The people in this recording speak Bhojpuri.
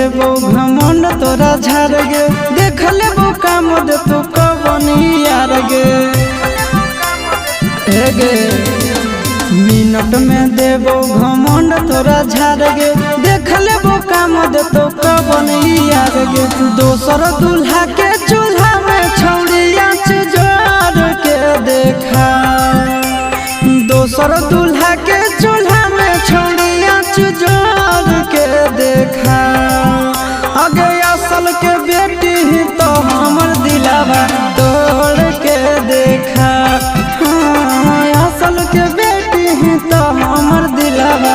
देबो घमंड तोरा झाड़ गे, देख लेबो काम दे तू कबनी यार गे। हे गे मिनट में देबो घमंड तोरा झाड़ गे, देख लेबो काम दे तू कबनी यार गे। दोसर दूल्हा के चूल्हा में छौड़िया जोड़ के देखा, दोसर दूल्हा के चूल्हा में छौड़िया जोड़ के देखा। आगे असल के बेटी ही तो हमर दिलावा तोड़ के देखा, हाँ असल के बेटी ही तो हमर दिलावा